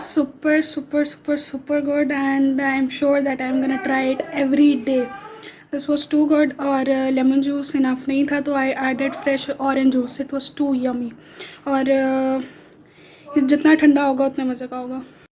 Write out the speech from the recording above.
super super super super good, and I'm sure that I'm gonna try it every day. This was too good. और lemon juice enough नहीं था तो I added fresh orange juice. It was too yummy. और जितना ठंडा होगा उतना मज़े का होगा.